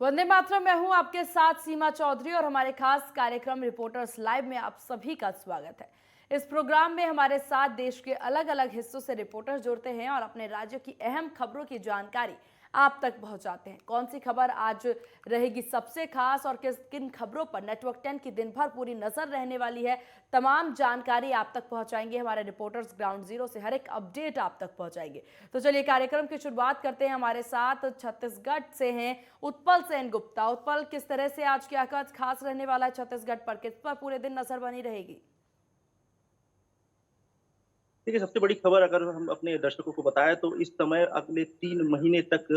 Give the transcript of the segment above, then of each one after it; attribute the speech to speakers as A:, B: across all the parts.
A: वंदे मातरम। मैं हूं आपके साथ सीमा चौधरी और हमारे खास कार्यक्रम रिपोर्टर्स लाइव में आप सभी का स्वागत है। इस प्रोग्राम में हमारे साथ देश के अलग अलग हिस्सों से रिपोर्टर्स जुड़ते हैं और अपने राज्य की अहम खबरों की जानकारी आप तक पहुंचाते हैं। कौन सी खबर आज रहेगी सबसे खास और किस किन खबरों पर नेटवर्क 10 की दिन भर पूरी नजर रहने वाली है, तमाम जानकारी आप तक पहुंचाएंगे हमारे रिपोर्टर्स। ग्राउंड जीरो से हर एक अपडेट आप तक पहुंचाएंगे। तो चलिए कार्यक्रम की शुरुआत करते हैं। हमारे साथ छत्तीसगढ़ से हैं उत्पल सेन गुप्ता। उत्पल, किस तरह से आज क्या खास रहने वाला है छत्तीसगढ़ पर, किस पर पूरे दिन नजर बनी रहेगी?
B: देखिए, सबसे बड़ी खबर अगर हम अपने दर्शकों को बताएँ तो इस समय अगले 3 महीने तक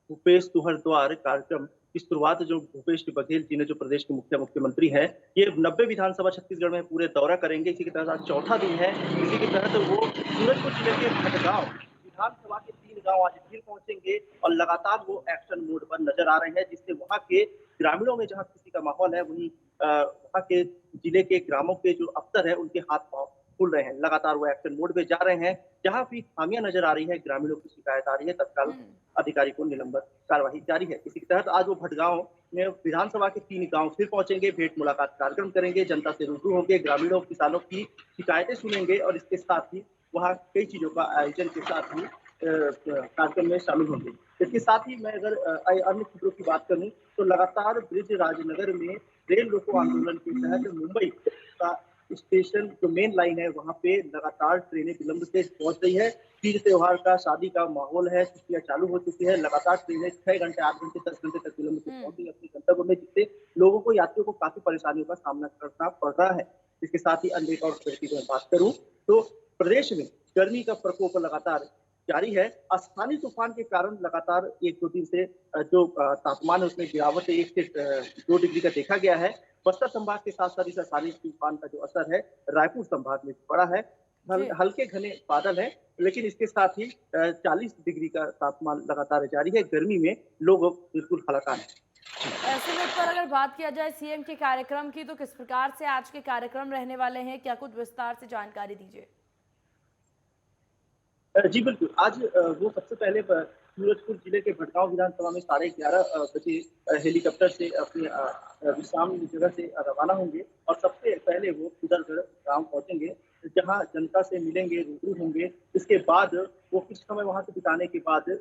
B: भूपेश तुहर द्वार कार्यक्रम की शुरुआत जो भूपेश बघेल जी ने जो प्रदेश के मुख्यमंत्री हैं, ये 90 विधानसभा छत्तीसगढ़ में पूरे दौरा करेंगे। इसी के तहत आज चौथा दिन है। इसी के तहत वो सूरजपुर जिले के भटगांव विधानसभा के 3 गाँव आज फिर पहुँचेंगे और लगातार वो एक्शन मोड पर नजर आ रहे हैं, जिससे वहाँ के ग्रामीणों में जहाँ खुशी का माहौल है, वहीं वहाँ के जिले के ग्रामों के जो अफसर हैं, उनके हाथ-पाँव खुल रहे हैं। लगातार वो एक्शन मोड पे जा रहे हैं। जहाँ भी खामियां नजर आ रही है, ग्रामीणों की शिकायत आ रही है, तत्काल अधिकारी को निलंबन कार्रवाई जारी है। इसी के तहत आज वो भटगांव में विधानसभा के 3 गांव फिर पहुंचेंगे, भेंट मुलाकात कार्यक्रम करेंगे, जनता से रूबरू होंगे, ग्रामीणों किसानों की शिकायतें सुनेंगे और इसके साथ ही वहाँ कई चीजों का आयोजन के साथ ही कार्यक्रम में शामिल होंगे। इसके साथ ही मैं अगर अन्य खबरों की बात करूं तो लगातार ब्रिज राजनगर में रेल रोको आंदोलन के तहत मुंबई का स्टेशन जो मेन लाइन है वहाँ पे लगातार ट्रेनें विलंब से पहुंच रही है। तीज त्योहार का शादी का माहौल है, छुट्टियां चालू हो चुकी है। लगातार ट्रेनें 6 घंटे, 8 घंटे, 10 घंटे तक विलंब से पहुंच रही है अपने गंतव्य में, जिससे लोगों को, यात्रियों को काफी परेशानियों का सामना करना पड़ रहा है। इसके साथ ही अन्य एक और खबर की मैं बात करूं तो प्रदेश में गर्मी का प्रकोप लगातार जारी है। स्थानीय तूफान के कारण लगातार 1-2 दिन से जो तापमान है उसमें गिरावट 1 से 2 डिग्री का देखा गया है। बस्तर संभाग के साथ साथ इस स्थानीय तूफान का जो असर है रायपुर संभाग में पड़ा है।
A: जी,
B: हल्के घने बादल हैं, लेकिन इसके साथ ही 40 डिग्री का तापमान लगातार जारी है। गर्मी में लोग बिल्कुल हलाकान हैं।
A: ऐसे में उत्पल, अगर बात किया जाए सीएम के कार्यक्रम की, तो किस प्रकार से आज के कार्यक्रम रहने वाले हैं, क्या कुछ विस्तार से जानकारी दीजिए।
B: जी बिल्कुल, आज वो सबसे पहले सूरजपुर जिले के भटगांव विधानसभा में 11:30 बजे हेलीकॉप्टर से अपनी विश्राम जगह से रवाना होंगे और सबसे पहले वो कुदरगढ़ गाँव पहुँचेंगे, जहाँ जनता से मिलेंगे, रूबरू होंगे। इसके बाद वो कुछ समय वहाँ से बिताने के बाद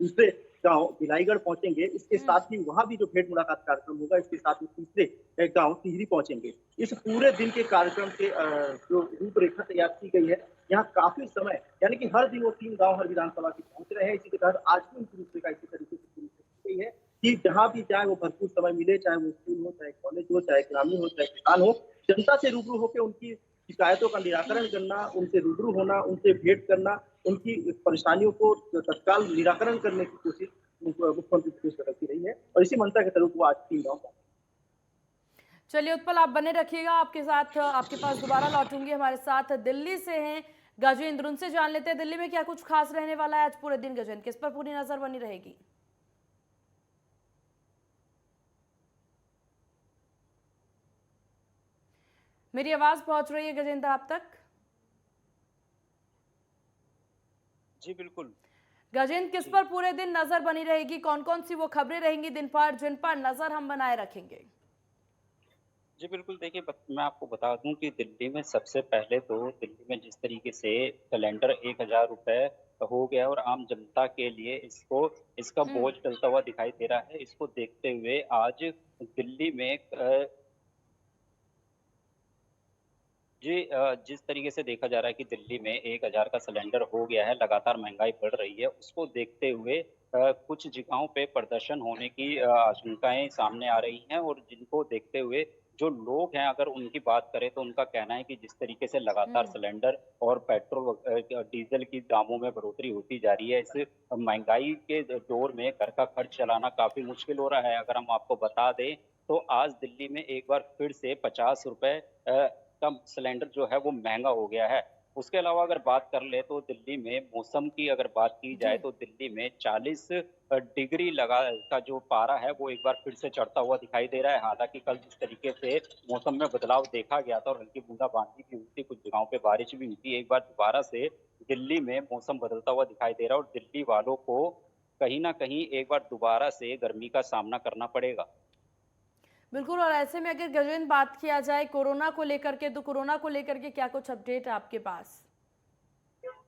B: दूसरे गाँव भिलाईगढ़ पहुँचेंगे। इसके साथ ही वहाँ भी जो भेंट मुलाकात कार्यक्रम होगा, इसके साथ ही तीसरे गाँव टिहरी पहुँचेंगे। इस पूरे दिन के कार्यक्रम के जो रूपरेखा तैयार की गई है, यहाँ काफ़ी समय यानी कि हर दिन वो 3 गाँव हर विधानसभा के पहुँच रहे हैं। इसी के तहत आज भी उनकी रूपरेखा इसी तरीके से पूरी की गई है कि जहाँ भी जाए वो भरपूर समय मिले, चाहे वो स्कूल हो, चाहे कॉलेज हो, चाहे ग्रामीण हो, चाहे किसान हो, जनता से रूबरू होके उनकी शिकायतों का निराकरण करना, उनसे रूबरू होना, उनसे भेंट करना, उनकी परेशानियों को तत्काल निराकरण करने की कोशिश मुख्यमंत्री भूपेश बघेल की रही है और इसी मंशा के तहत वो आज 3 गाँव पहुंचे।
A: चलिए उत्पल, आप बने रखिएगा, आपके साथ आपके पास दोबारा लौटूंगी। हमारे साथ दिल्ली से हैं गजेंद्र, उनसे जान लेते हैं दिल्ली में क्या कुछ खास रहने वाला है आज पूरे दिन। गजेंद्र, किस पर पूरी नजर बनी रहेगी? मेरी आवाज पहुंच रही है गजेंद्र आप तक?
C: जी, बिल्कुल।
A: गजेंद्र, किस
C: जी।
A: पर पूरे दिन नजर बनी रहेगी, कौन कौन सी वो खबरें रहेंगी दिन पर जिन पर नजर हम बनाए रखेंगे?
C: जी, बिल्कुल देखिए मैं आपको बता दूँ कि दिल्ली में सबसे पहले तो दिल्ली में जिस तरीके से सिलेंडर ₹1000 हो गया और आम जनता के लिए इसका बोझ टलता हुआ दिखाई दे रहा है। इसको देखते हुए आज दिल्ली में जिस तरीके से देखा जा रहा है कि दिल्ली में 1000 का सिलेंडर हो गया है, लगातार महँगाई बढ़ रही है, उसको देखते हुए कुछ जगहों पे प्रदर्शन होने की आशंकाएँ सामने आ रही हैं और जिनको देखते हुए जो लोग हैं अगर उनकी बात करें तो उनका कहना है कि जिस तरीके से लगातार सिलेंडर और पेट्रोल डीज़ल की दामों में बढ़ोतरी होती जा रही है, इस महँगाई के दौर में घर का खर्च चलाना काफ़ी मुश्किल हो रहा है। अगर हम आपको बता दें, तो आज दिल्ली में एक बार फिर से ₹50 का सिलेंडर जो है वो महँगा हो गया है। उसके अलावा अगर बात कर लें तो दिल्ली में मौसम की अगर बात की
A: जी।
C: जाए तो दिल्ली में 40 डिग्री लगा का जो पारा है वो एक बार फिर से चढ़ता हुआ दिखाई दे रहा है। हालाँकि कल जिस तरीके से मौसम में बदलाव देखा गया था और हल्की बूंदाबांदी भी हुई थी, कुछ जगहों पे बारिश भी हुई थी। एक बार दोबारा से दिल्ली में मौसम बदलता हुआ दिखाई दे रहा है और दिल्ली वालों को कहीं ना कहीं एक बार दोबारा से गर्मी का सामना करना पड़ेगा।
A: बिल्कुल। और ऐसे में अगर गजेंद्र बात किया जाए कोरोना को लेकर के, तो कोरोना को लेकर के क्या कुछ अपडेट है आपके पास?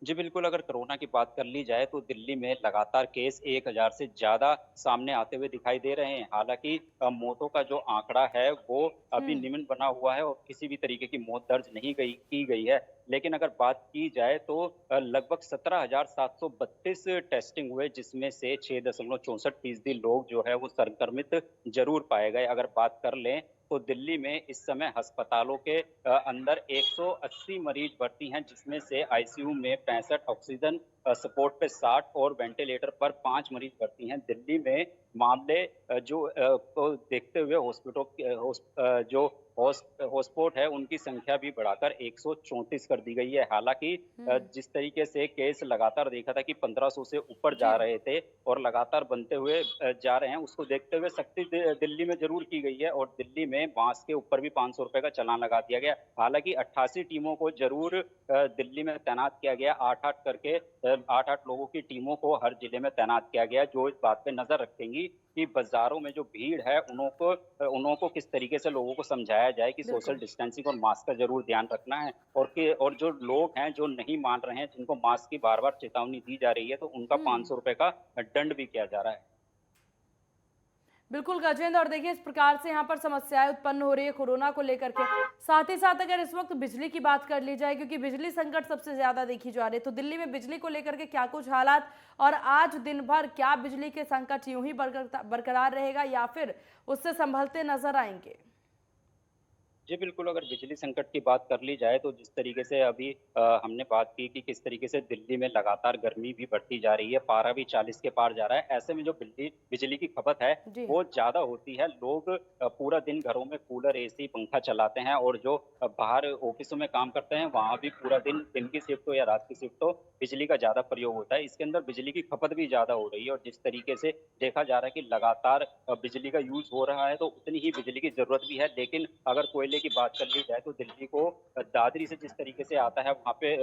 C: जी बिल्कुल, अगर कोरोना की बात कर ली जाए तो दिल्ली में लगातार केस 1000 से ज़्यादा सामने आते हुए दिखाई दे रहे हैं। हालाँकि मौतों का जो आंकड़ा है वो अभी
A: हम्म।
C: निम्न बना हुआ है और किसी भी तरीके की मौत दर्ज नहीं की गई है। लेकिन अगर बात की जाए तो लगभग 17,732 टेस्टिंग हुए, जिसमें से 6.64% लोग जो है वो संक्रमित ज़रूर पाए गए। अगर बात कर लें तो दिल्ली में इस समय अस्पतालों के अंदर 180 मरीज भर्ती हैं, जिसमें से आईसीयू में 65, ऑक्सीजन सपोर्ट पे 60 और वेंटिलेटर पर 5 मरीज भर्ती हैं। दिल्ली में मामले को देखते हुए जो हॉटस्पॉट है उनकी संख्या भी बढ़ाकर 134 कर दी गई है। हालांकि जिस तरीके से केस लगातार देखा था कि 1500 से ऊपर
A: जी।
C: जा रहे थे और लगातार बनते हुए जा रहे हैं, उसको देखते हुए सख्ती दिल्ली में जरूर की गई है और दिल्ली में मास्क के ऊपर भी 500 रुपए का चालान लगा दिया गया। हालांकि 88 टीमों को जरूर दिल्ली में तैनात किया गया, 8-8 करके 8-8 लोगों की टीमों को हर जिले में तैनात किया गया, जो इस बात पे नजर रखेंगी कि बाजारों में जो भीड़ है उन्हों को किस तरीके से लोगों को समझाया जाए कि सोशल
A: बिल्कुल।
C: डिस्टेंसिंग और मास्क का जरूर ध्यान रखना है। और जो लोग हैं जो नहीं मान रहे हैं, जिनको मास्क की बार बार चेतावनी दी जा रही है, तो उनका
A: हम्म।
C: 500 रुपए का दंड भी किया जा रहा है।
A: बिल्कुल गजेंद्र। और देखिए, इस प्रकार से यहाँ पर समस्याएं उत्पन्न हो रही है कोरोना को लेकर के। साथ ही साथ अगर इस वक्त बिजली की बात कर ली जाए, क्योंकि बिजली संकट सबसे ज्यादा देखी जा रही है, तो दिल्ली में बिजली को लेकर के क्या कुछ हालात, और आज दिन भर क्या बिजली के संकट यूं ही बरकरार रहेगा या फिर उससे संभलते नजर आएंगे?
C: जी बिल्कुल, अगर बिजली संकट की बात कर ली जाए तो जिस तरीके से अभी हमने बात की कि किस तरीके से दिल्ली में लगातार गर्मी भी बढ़ती जा रही है, पारा भी 40 के पार जा रहा है। ऐसे में जो बिजली की खपत है
A: जी।
C: वो ज़्यादा होती है। लोग पूरा दिन घरों में कूलर, एसी, पंखा चलाते हैं और जो बाहर ऑफिसों में काम करते हैं वहाँ भी पूरा दिन की शिफ्ट हो या रात की शिफ्ट हो, बिजली का ज़्यादा प्रयोग होता है। इसके अंदर बिजली की खपत भी ज़्यादा हो रही है और जिस तरीके से देखा जा रहा है कि लगातार बिजली का यूज़ हो रहा है, तो उतनी ही बिजली की ज़रूरत भी है। लेकिन अगर कोयले की बात कर ली जाए तो दिल्ली को दादरी से जिस तरीके से आता है वहाँ पे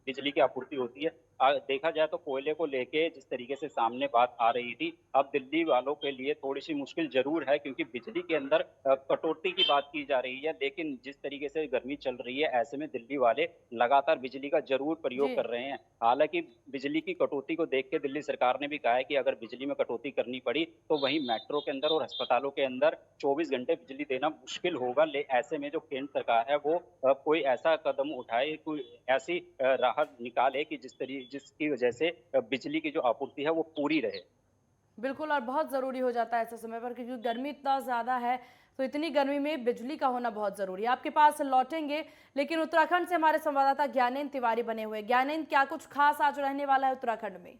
C: बिजली की आपूर्ति होती है। देखा जाए तो कोयले को लेके जिस तरीके से सामने बात आ रही थी, अब दिल्ली वालों के लिए थोड़ी-सी मुश्किल ज़रूर है, क्योंकि बिजली के अंदर कटौती की बात की जा रही है। लेकिन जिस तरीके से गर्मी चल रही है, ऐसे में दिल्ली वाले लगातार बिजली का ज़रूर
A: जी।
C: प्रयोग कर रहे हैं। हालाँकि बिजली की कटौती को देख के दिल्ली सरकार ने भी कहा है कि अगर बिजली में कटौती करनी पड़ी, तो वहीं मेट्रो के अंदर और अस्पतालों के अंदर 24 घंटे बिजली देना मुश्किल होगा। ऐसे में जो केंद्र सरकार है वो कोई ऐसा कदम उठाए, कोई ऐसी राहत निकाले कि जिसकी वजह से बिजली की जो आपूर्ति है वो पूरी रहे।
A: बिल्कुल। और बहुत ज़रूरी हो जाता है ऐसे समय पर, क्योंकि गर्मी इतना ज़्यादा है, तो इतनी गर्मी में बिजली का होना बहुत ज़रूरी है। आपके पास लौटेंगे, लेकिन उत्तराखंड से हमारे संवाददाता ज्ञानेंद्र तिवारी बने हुए। ज्ञानेंद्र, क्या कुछ खास आज रहने वाला है उत्तराखंड में?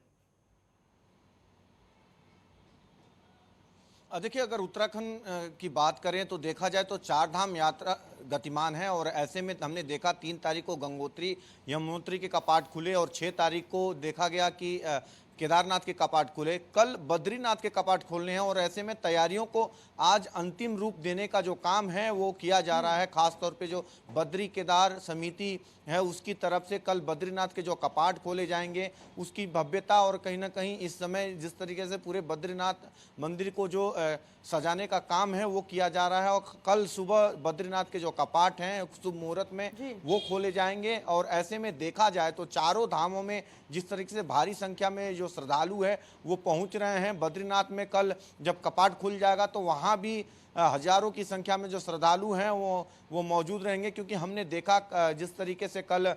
D: देखिए, अगर उत्तराखंड की बात करें तो देखा जाए तो चार धाम यात्रा गतिमान है और ऐसे में हमने देखा 3 तारीख को गंगोत्री यमुनोत्री के कपाट खुले और 6 तारीख को देखा गया कि केदारनाथ के कपाट खुले। कल बद्रीनाथ के कपाट खोलने हैं और ऐसे में तैयारियों को आज अंतिम रूप देने का जो काम है वो किया जा रहा है। खास तौर पे जो बद्री केदार समिति है उसकी तरफ से कल बद्रीनाथ के जो कपाट खोले जाएंगे उसकी भव्यता और कहीं ना कहीं इस समय जिस तरीके से पूरे बद्रीनाथ मंदिर को जो सजाने का काम है वो किया जा रहा है और कल सुबह बद्रीनाथ के जो कपाट हैं शुभ मुहूर्त में वो खोले जाएंगे। और ऐसे में देखा जाए तो चारों धामों में जिस तरीके से भारी संख्या में जो श्रद्धालु है वो पहुंच रहे हैं। बद्रीनाथ में कल जब कपाट खुल जाएगा तो वहाँ भी हजारों की संख्या में जो श्रद्धालु हैं वो मौजूद रहेंगे, क्योंकि हमने देखा जिस तरीके से कल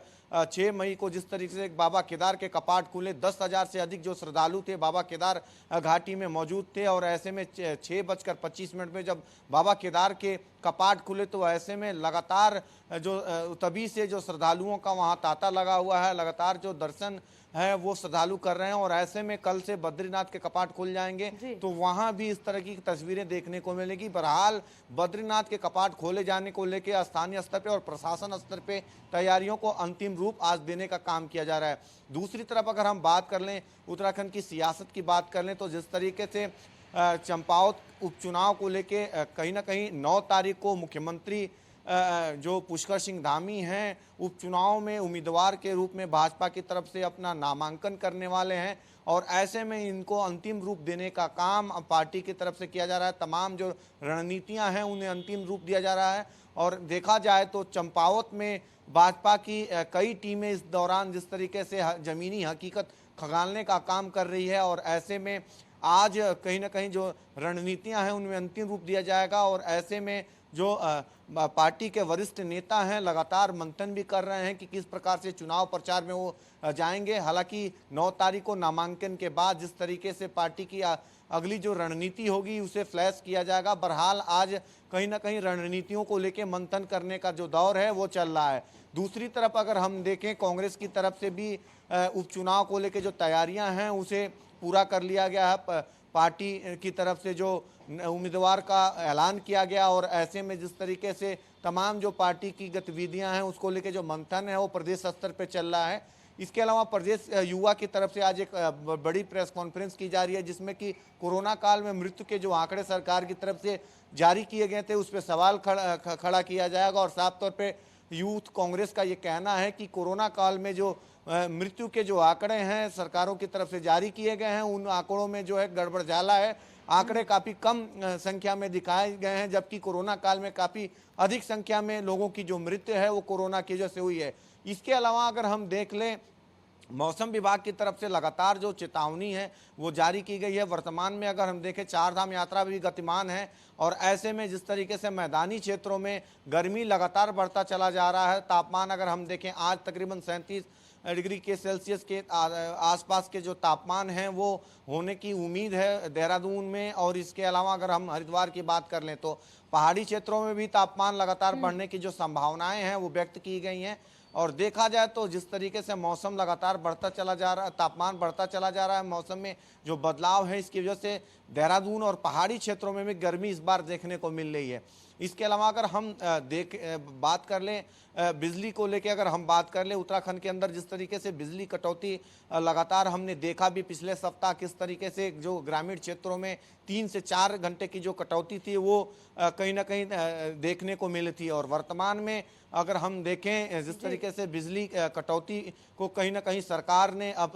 D: 6 मई को जिस तरीके से बाबा केदार के कपाट खुले, 10,000 से अधिक जो श्रद्धालु थे बाबा केदार घाटी में मौजूद थे और ऐसे में 6:25 में जब बाबा केदार के कपाट खुले तो ऐसे में लगातार जो तभी से जो श्रद्धालुओं का वहाँ तांता लगा हुआ है, लगातार जो दर्शन है वो श्रद्धालु कर रहे हैं और ऐसे में कल से बद्रीनाथ के कपाट खुल जाएंगे तो वहां भी इस तरह की तस्वीरें देखने को मिलेगी। बहरहाल बद्रीनाथ के कपाट खोले जाने को लेकर स्थानीय स्तर पे और प्रशासन स्तर पे तैयारियों को अंतिम रूप आज देने का काम किया जा रहा है। दूसरी तरफ अगर हम बात कर लें उत्तराखंड की सियासत की बात कर लें तो जिस तरीके से चंपावत उपचुनाव को लेके कहीं ना कहीं 9 तारीख को मुख्यमंत्री जो पुष्कर सिंह धामी हैं उपचुनाव में उम्मीदवार के रूप में भाजपा की तरफ से अपना नामांकन करने वाले हैं और ऐसे में इनको अंतिम रूप देने का काम पार्टी की तरफ से किया जा रहा है। तमाम जो रणनीतियां हैं उन्हें अंतिम रूप दिया जा रहा है। और देखा जाए तो चंपावत में भाजपा की कई टीमें इस दौरान जिस तरीके से जमीनी हकीकत खंगालने का काम कर रही है, और ऐसे में आज कहीं ना कहीं जो रणनीतियां हैं उनमें अंतिम रूप दिया जाएगा। और ऐसे में जो पार्टी के वरिष्ठ नेता हैं लगातार मंथन भी कर रहे हैं कि किस प्रकार से चुनाव प्रचार में वो जाएंगे। हालांकि 9 तारीख को नामांकन के बाद जिस तरीके से पार्टी की अगली जो रणनीति होगी उसे फ्लैश किया जाएगा। बहरहाल आज कहीं ना कहीं रणनीतियों को लेकर मंथन करने का जो दौर है वो चल रहा है। दूसरी तरफ अगर हम देखें, कांग्रेस की तरफ से भी उपचुनाव को लेकर जो तैयारियां हैं उसे पूरा कर लिया गया है। पार्टी की तरफ से जो उम्मीदवार का ऐलान किया गया, और ऐसे में जिस तरीके से तमाम जो पार्टी की गतिविधियां हैं उसको लेकर जो मंथन है वो प्रदेश स्तर पे चल रहा है। इसके अलावा प्रदेश युवा की तरफ से आज एक बड़ी प्रेस कॉन्फ्रेंस की जा रही है, जिसमें कि कोरोना काल में मृत्यु के जो आंकड़े सरकार की तरफ से जारी किए गए थे उस पर सवाल खड़ा किया जाएगा। और साफ तौर पे यूथ कांग्रेस का ये कहना है कि कोरोना काल में जो मृत्यु के जो आंकड़े हैं सरकारों की तरफ से जारी किए गए हैं उन आंकड़ों में जो है गड़बड़झाला है। आंकड़े काफ़ी कम संख्या में दिखाए गए हैं, जबकि कोरोना काल में काफ़ी अधिक संख्या में लोगों की जो मृत्यु है वो कोरोना की वजह से हुई है। इसके अलावा अगर हम देख लें, मौसम विभाग की तरफ से लगातार जो चेतावनी है वो जारी की गई है। वर्तमान में अगर हम देखें, चार धाम यात्रा भी गतिमान है, और ऐसे में जिस तरीके से मैदानी क्षेत्रों में गर्मी लगातार बढ़ता चला जा रहा है। तापमान अगर हम देखें, आज तकरीबन 37 डिग्री के सेल्सियस के आसपास के जो तापमान हैं वो होने की उम्मीद है देहरादून में। और इसके अलावा अगर हम हरिद्वार की बात कर लें तो पहाड़ी क्षेत्रों में भी तापमान लगातार बढ़ने की जो संभावनाएं हैं वो व्यक्त की गई हैं। और देखा जाए तो जिस तरीके से मौसम लगातार बढ़ता चला जा रहा है, तापमान बढ़ता चला जा रहा है, मौसम में जो बदलाव है इसकी वजह से देहरादून और पहाड़ी क्षेत्रों में भी गर्मी इस बार देखने को मिल रही है। इसके अलावा अगर हम बात कर लें बिजली को लेकर, अगर हम बात कर लें उत्तराखंड के अंदर जिस तरीके से बिजली कटौती लगातार हमने देखा भी पिछले सप्ताह, किस तरीके से जो ग्रामीण क्षेत्रों में 3 से 4 घंटे की जो कटौती थी वो कहीं ना कहीं देखने को मिली थी। और वर्तमान में अगर हम देखें जिस तरीके से बिजली कटौती को कहीं ना कहीं सरकार ने अब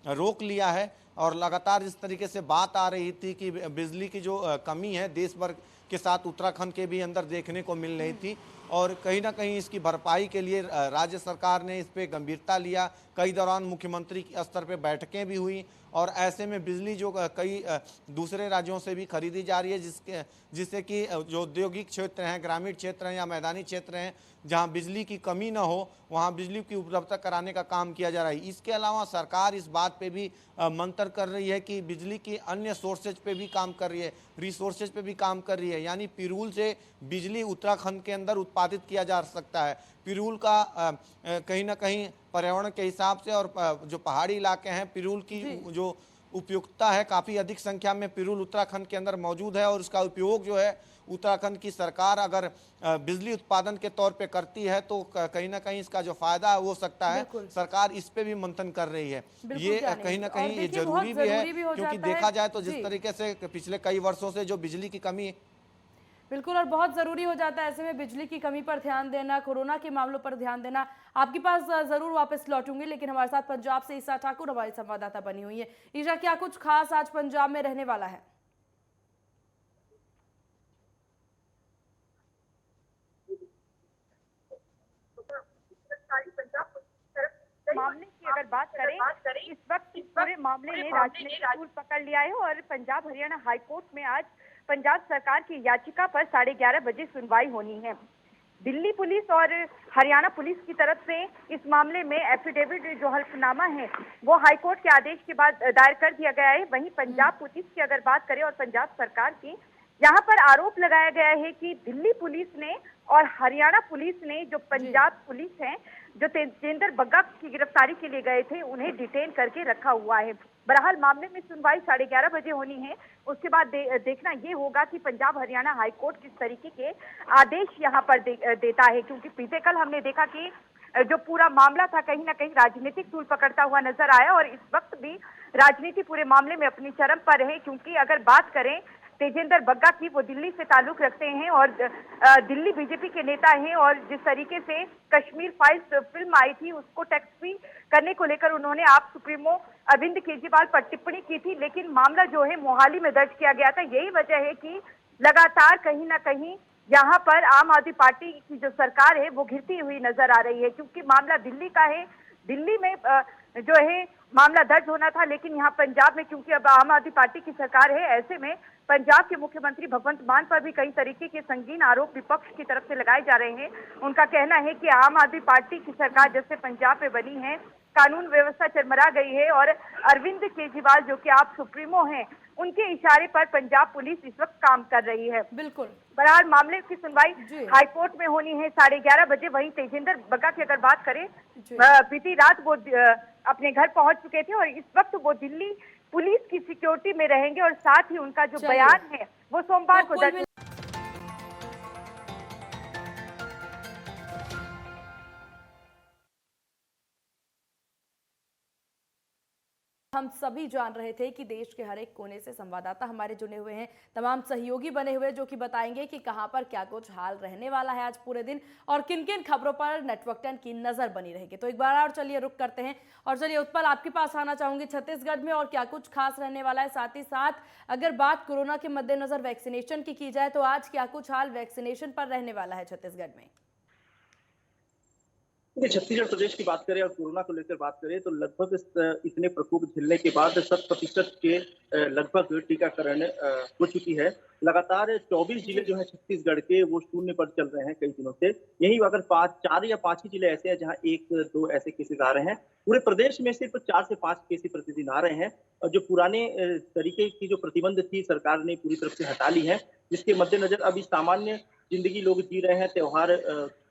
D: रोक लिया है, और लगातार जिस तरीके से बात आ रही थी कि बिजली की जो कमी है देश भर के साथ उत्तराखंड के भी अंदर देखने को मिल रही थी, और कहीं ना कहीं इसकी भरपाई के लिए राज्य सरकार ने इस पे गंभीरता लिया। कई दौरान मुख्यमंत्री स्तर पे बैठकें भी हुई, और ऐसे में बिजली जो कई दूसरे राज्यों से भी खरीदी जा रही है, जिससे कि जो औद्योगिक क्षेत्र हैं, ग्रामीण क्षेत्र हैं या मैदानी क्षेत्र हैं जहां बिजली की कमी ना हो वहां बिजली की उपलब्धता कराने का काम किया जा रहा है। इसके अलावा सरकार इस बात पे भी मंथन कर रही है कि बिजली की अन्य सोर्सेज पे भी काम कर रही है, रिसोर्सेज पे भी काम कर रही है। यानी पिरूल से बिजली उत्तराखंड के अंदर उत्पादित किया जा सकता है। पिरूल का कहीं ना कहीं पर्यावरण के हिसाब से, और जो पहाड़ी इलाके हैं पिरूल की जो उपयुक्तता है, काफ़ी अधिक संख्या में पिरूल उत्तराखंड के अंदर मौजूद है, और उसका उपयोग जो है उत्तराखंड की सरकार अगर बिजली उत्पादन के तौर पे करती है तो कहीं ना कहीं इसका जो फायदा हो सकता है, सरकार इस पे भी मंथन कर रही है। ये कहीं ना कहीं ये जरूरी भी है, क्योंकि देखा जाए तो जिस तरीके से पिछले कई वर्षों से जो बिजली की कमी
A: बिल्कुल, और बहुत ज़रूरी हो जाता है ऐसे में बिजली की कमी पर ध्यान देना, कोरोना के मामलों पर ध्यान देना। आपके पास ज़रूर वापस लौटूंगी, लेकिन हमारे साथ पंजाब से ईशा ठाकुर हमारी संवाददाता बनी हुई है। ईशा, क्या कुछ खास आज पंजाब में रहने वाला है?
E: मामले की अगर बात करें, इस वक्त इस पूरे मामले ने राजनीतिक तूल पकड़ लिया है, और पंजाब हरियाणा हाईकोर्ट में आज पंजाब सरकार की याचिका पर 11:30 बजे सुनवाई होनी है। दिल्ली पुलिस और हरियाणा पुलिस की तरफ से इस मामले में एफिडेविट जो हल्फनामा है वो हाईकोर्ट के आदेश के बाद दायर कर दिया गया है। वहीं पंजाब पुलिस की अगर बात करें और पंजाब सरकार की, यहाँ पर आरोप लगाया गया है कि दिल्ली पुलिस ने और हरियाणा पुलिस ने, जो पंजाब पुलिस है, जो तेजिंदर बग्गा की गिरफ्तारी के लिए गए थे उन्हें डिटेन करके रखा हुआ है। बहरहाल मामले में सुनवाई 11:30 बजे होनी है। उसके बाद देखना ये होगा कि पंजाब हरियाणा हाईकोर्ट किस तरीके के आदेश यहाँ पर देता है, क्योंकि बीते कल हमने देखा कि जो पूरा मामला था कहीं ना कहीं राजनीतिक तूल पकड़ता हुआ नजर आया, और इस वक्त भी राजनीति पूरे मामले में अपनी चरम पर है। क्योंकि अगर बात करें तेजिंदर बग्गा की, वो दिल्ली से ताल्लुक रखते हैं और दिल्ली बीजेपी के नेता हैं, और जिस तरीके से कश्मीर फाइल्स फिल्म आई थी उसको टैक्स फ्री करने को लेकर उन्होंने आप सुप्रीमो अरविंद केजरीवाल पर टिप्पणी की थी, लेकिन मामला जो है मोहाली में दर्ज किया गया था। यही वजह है कि लगातार कहीं ना कहीं यहाँ पर आम आदमी पार्टी की जो सरकार है वो घिरती हुई नजर आ रही है, क्योंकि मामला दिल्ली का है। दिल्ली में जो है मामला दर्ज होना था, लेकिन यहाँ पंजाब में क्योंकि अब आम आदमी पार्टी की सरकार है, ऐसे में पंजाब के मुख्यमंत्री भगवंत मान पर भी कई तरीके के संगीन आरोप विपक्ष की तरफ से लगाए जा रहे हैं। उनका कहना है कि आम आदमी पार्टी की सरकार जैसे पंजाब में बनी है, कानून व्यवस्था चरमरा गई है और अरविंद केजरीवाल जो कि आप सुप्रीमो हैं, उनके इशारे पर पंजाब पुलिस इस वक्त काम कर रही है।
A: बिल्कुल।
E: बहरहाल मामले की सुनवाई
A: जी।
E: हाईकोर्ट में होनी है 11:30 बजे। वहीं तेजेंद्र बग्गा की अगर बात करें,
A: जी।
E: बीती रात वो अपने घर पहुंच चुके थे और इस वक्त वो दिल्ली पुलिस की सिक्योरिटी में रहेंगे और साथ ही उनका जो
A: चलिए।
E: बयान है वो सोमवार
A: तो
E: को
A: कुल
E: दर्ज
A: हम सभी जान रहे थे कि देश के हर एक कोने से संवाददाता हमारे जुड़े हुए हैं, तमाम सहयोगी बने हुए जो कि बताएंगे कि कहां पर क्या कुछ हाल रहने वाला है आज पूरे दिन और किन किन खबरों पर नेटवर्क 10 की नजर बनी रहेगी। तो एक बार और चलिए रुक करते हैं और चलिए उत्पल आपके पास आना चाहूंगी छत्तीसगढ़ में और क्या कुछ खास रहने वाला है। साथ ही साथ अगर बात कोरोना के मद्देनजर वैक्सीनेशन की जाए तो आज क्या कुछ हाल वैक्सीनेशन पर रहने वाला है छत्तीसगढ़ में।
B: देखिए, छत्तीसगढ़ प्रदेश की बात करें और कोरोना को लेकर बात करें तो लगभग इतने प्रकोप झेलने के बाद 100% के लगभग टीकाकरण हो चुकी है। लगातार 24 जिले जो है छत्तीसगढ़ के वो शून्य पर चल रहे हैं कई दिनों से। यही अगर 4 या 5 ही जिले ऐसे हैं जहां 1-2 ऐसे केसेस आ रहे हैं। पूरे प्रदेश में सिर्फ 4 से 5 केसेस प्रतिदिन आ रहे हैं और जो पुराने तरीके की जो प्रतिबंध थी सरकार ने पूरी तरफ से हटा ली है, जिसके मद्देनजर अभी सामान्य जिंदगी लोग जी रहे हैं, त्योहार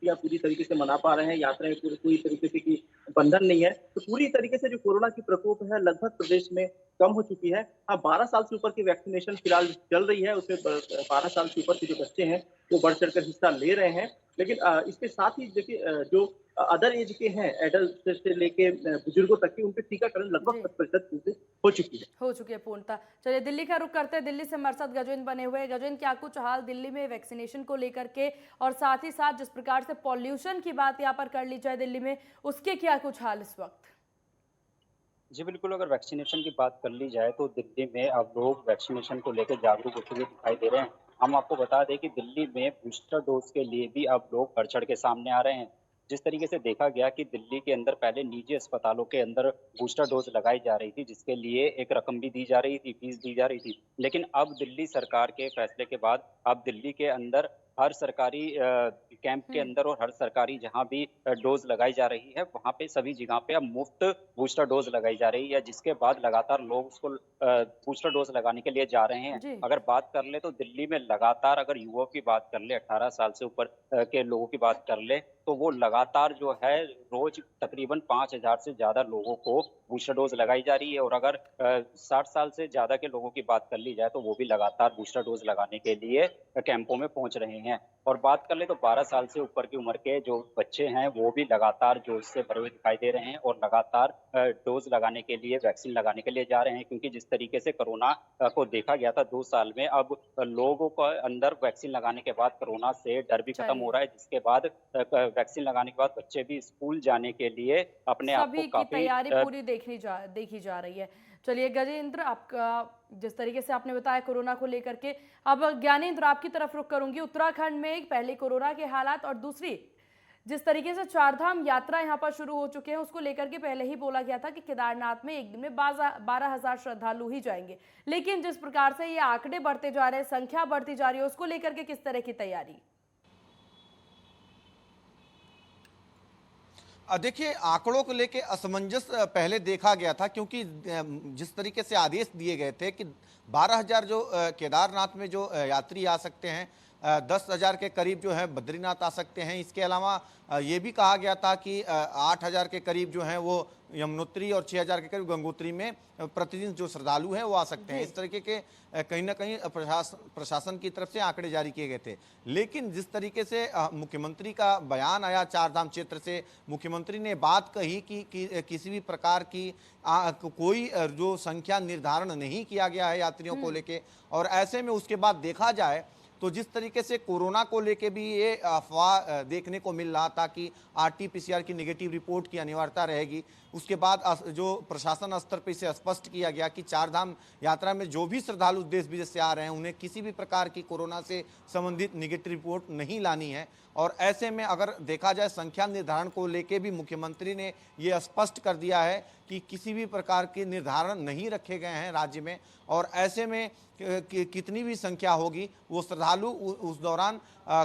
B: या पूरी तरीके से मना पा रहे हैं, यात्राएं पूरी तरीके से की बंधन नहीं है। तो पूरी तरीके से जो कोरोना की प्रकोप है लगभग प्रदेश में कम हो चुकी है। हाँ, 12 साल से ऊपर की वैक्सीनेशन फिलहाल चल रही है, उसमें 12 साल से ऊपर के जो बच्चे हैं वो बढ़ चढ़कर हिस्सा ले रहे हैं। लेकिन इसके साथ ही देखिए जो अदर एज के हैं, एडल्ट से लेके बुजुर्गों तक की, उनके टीकाकरण लगभग 50% हो चुकी है
A: पूर्णतः। चलिए दिल्ली का रुख करते हैं। दिल्ली से हमारे साथ गजेंद्र बने हुए हैं। गजेंद्र, क्या कुछ हाल दिल्ली में वैक्सीनेशन को लेकर के और साथ ही साथ जिस प्रकार से पॉल्यूशन की बात यहाँ पर कर ली जाए दिल्ली में, उसके क्या कुछ हाल इस वक्त।
C: जी बिल्कुल, अगर वैक्सीनेशन की बात कर ली जाए तो दिल्ली में अब लोग वैक्सीनेशन को लेकर जागरूक होते हुए दिखाई दे रहे हैं। हम आपको बता दें कि दिल्ली में बूस्टर डोज के लिए भी अब लोग बढ़ चढ़ के सामने आ रहे हैं। जिस तरीके से देखा गया कि दिल्ली के अंदर पहले निजी अस्पतालों के अंदर बूस्टर डोज लगाई जा रही थी, जिसके लिए एक रकम भी दी जा रही थी, फीस दी जा रही थी। लेकिन अब दिल्ली सरकार के फैसले के बाद अब दिल्ली के अंदर हर सरकारी कैंप के अंदर और हर सरकारी जहां भी डोज लगाई जा रही है, वहां पे सभी जगह पे अब मुफ्त बूस्टर डोज लगाई जा रही है, जिसके बाद लगातार लोग उसको बूस्टर डोज लगाने के लिए जा रहे हैं। अगर बात कर ले तो दिल्ली में लगातार, अगर युवाओं की बात कर ले, 18 साल से ऊपर के लोगों की बात कर ले, तो वो लगातार जो है रोज तकरीबन 5000 से ज्यादा लोगों को बूस्टर डोज लगाई जा रही है। और अगर 60 साल से ज्यादा के लोगों की बात कर ली जाए तो वो भी लगातार बूस्टर डोज लगाने के लिए कैंपों में पहुंच रहे हैं। और बात कर ले तो 12 साल से ऊपर की उम्र के जो बच्चे हैं वो भी लगातार जोश से भरे हुए दिखाई दे रहे हैं और लगातार डोज लगाने के लिए, वैक्सीन लगाने के लिए जा रहे हैं। क्योंकि जिस तरीके से कोरोना को देखा गया था 2 साल में, अब लोगों को अंदर वैक्सीन लगाने के बाद कोरोना से डर भी खत्म हो रहा है, जिसके बाद वैक्सीन लगाने के बाद बच्चे भी स्कूल जाने के लिए अपने आप को काफी
A: तैयारी पूरी देखी जा रही है। चलिए गजेंद्र, आपका जिस तरीके से आपने बताया कोरोना को लेकर के, अब ज्ञानेंद्र आपकी तरफ रुख करूंगी। उत्तराखंड में पहले कोरोना के हालात और दूसरी जिस तरीके से 4 धाम यात्रा यहां पर शुरू हो चुके हैं, उसको लेकर के पहले ही बोला गया था कि केदारनाथ में एक दिन में 12,000 श्रद्धालु ही जाएंगे। लेकिन जिस प्रकार से ये आंकड़े बढ़ते जा रहे हैं, संख्या बढ़ती जा रही है, उसको लेकर के किस तरह की तैयारी।
D: देखिए, आंकड़ों को लेके असमंजस पहले देखा गया था, क्योंकि जिस तरीके से आदेश दिए गए थे कि 12,000 जो केदारनाथ में जो यात्री आ सकते हैं, 10,000 के करीब जो है बद्रीनाथ आ सकते हैं। इसके अलावा ये भी कहा गया था कि 8,000 के करीब जो हैं वो यमुनोत्री और 6,000 के करीब गंगोत्री में प्रतिदिन जो श्रद्धालु हैं वो आ सकते हैं। इस तरीके के कहीं ना कहीं प्रशासन की तरफ से आंकड़े जारी किए गए थे। लेकिन जिस तरीके से मुख्यमंत्री का बयान आया 4 धाम क्षेत्र से, मुख्यमंत्री ने बात कही कि किसी भी प्रकार की कोई जो संख्या निर्धारण नहीं किया गया है यात्रियों को लेके। और ऐसे में उसके बाद देखा जाए तो जिस तरीके से कोरोना को लेके भी ये अफवाह देखने को मिल रहा था कि RT-PCR की नेगेटिव रिपोर्ट की अनिवार्यता रहेगी, उसके बाद जो प्रशासन स्तर पर इसे स्पष्ट किया गया कि चारधाम यात्रा में जो भी श्रद्धालु देश विदेश से आ रहे हैं उन्हें किसी भी प्रकार की कोरोना से संबंधित नेगेटिव रिपोर्ट नहीं लानी है। और ऐसे में अगर देखा जाए संख्या निर्धारण को लेके भी मुख्यमंत्री ने ये स्पष्ट कर दिया है कि किसी भी प्रकार के निर्धारण नहीं रखे गए हैं राज्य में, और ऐसे में कितनी भी संख्या होगी वो श्रद्धालु उस दौरान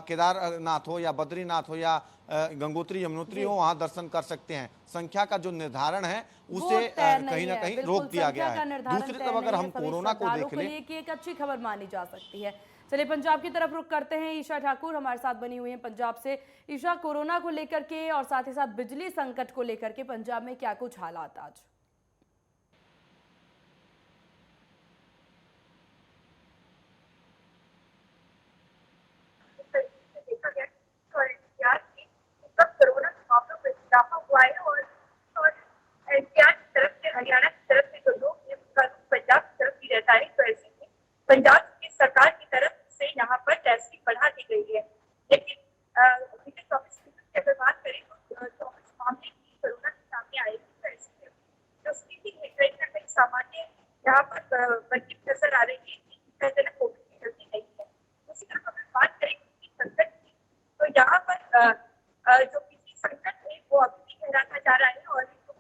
D: केदारनाथ हो या बद्रीनाथ हो या गंगोत्री यमुनोत्री हो वहां दर्शन कर सकते हैं। संख्या का जो निर्धारण है उसे कहीं ना कहीं रोक दिया गया है। दूसरी तरफ अगर हम कोरोना को देख लें,
A: एक अच्छी खबर मानी जा सकती है। चलिए पंजाब की तरफ रुख करते हैं। ईशा ठाकुर हमारे साथ बनी हुई हैं पंजाब से। ईशा, कोरोना को लेकर के और साथ ही साथ बिजली संकट को लेकर के पंजाब में क्या कुछ हालात आज?
E: कोरोना के मामलों में इजाफा हुआ है और एनसीआर की तरफ से, हरियाणा की तरफ से जो लोग पंजाब की तरफ भी रहता है, तो ऐसे में पंजाब की सरकार की तरफ से यहाँ पर टेस्टिंग बढ़ा दी गई है। लेकिन पिछले 24 घंटे की अगर बात करें तो 24 मामले की कोरोना के सामने आएगी, तो ऐसे में जो स्थिति है कहीं ना कहीं सामान्य यहाँ पर बनती नजर आ रही है। कोविड की गलती नहीं है। दूसरी तरफ अगर बात करें संकट की, तो यहाँ पर जो बिजली संकट है वो अभी भी गहराता जा रहा है और जो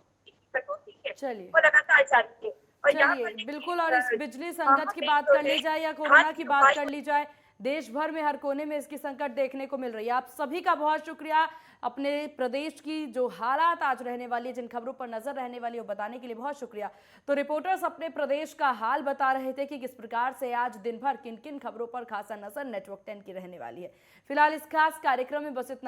E: कटौती है वो लगातार जारी है।
A: चलिए बिल्कुल, और इस बिजली संकट की बात कर ली जाए या कोरोना की बात कर ली जाए, देश भर में हर कोने में इसकी संकट देखने को मिल रही है। आप सभी का बहुत शुक्रिया अपने प्रदेश की जो हालात आज रहने वाली है, जिन खबरों पर नजर रहने वाली है, वो बताने के लिए बहुत शुक्रिया। तो रिपोर्टर्स अपने प्रदेश का हाल बता रहे थे कि किस प्रकार से आज दिन भर किन किन खबरों पर खासा नजर नेटवर्क 10 की रहने वाली है। फिलहाल इस खास कार्यक्रम में बस इतना।